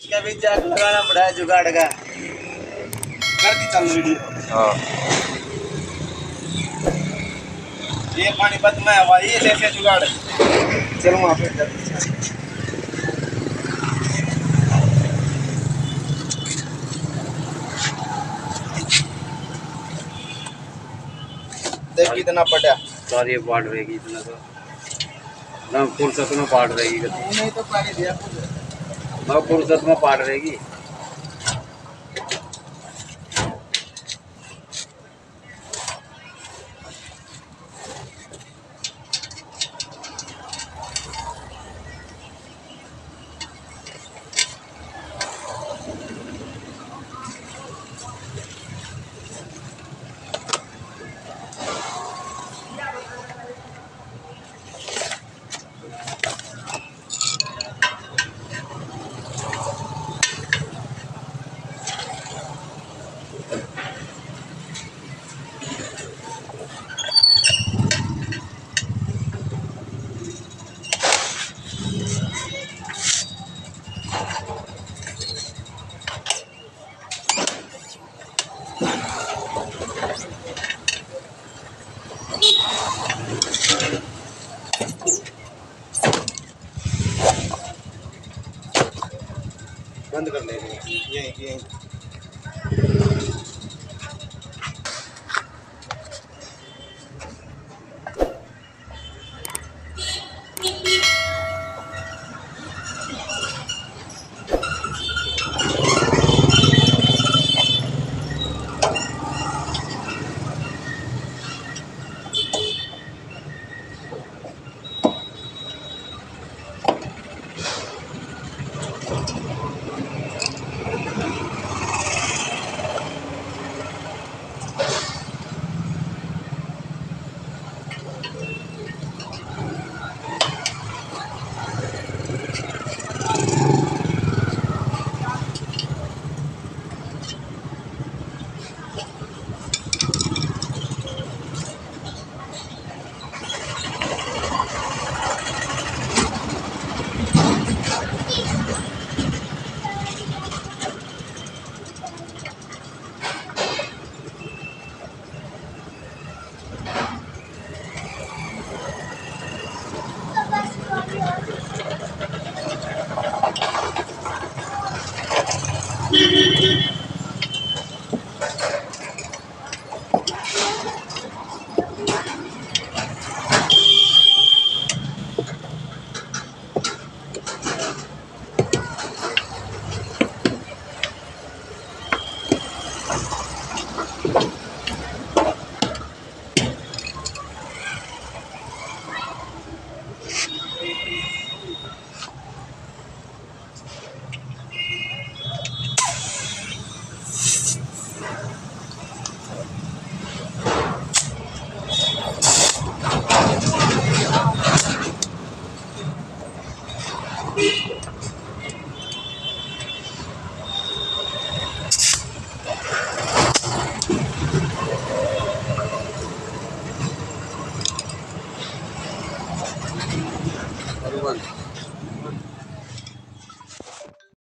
इसका भी जाग लगाना पड़ा है जुगाड़ का। कर दी चालू वीडियो। हाँ ये पानीपत में हवा ये ऐसे जुगाड़। चलो वहाँ पे जाते। देख कितना पड़ा। सॉरी ये पाट रहेगी इतना तो ना फुर्सत में पाट रहेगी नहीं तो पानी दिया ना फुर्सत में पाट रहेगी। बंद कर लेंगे यही।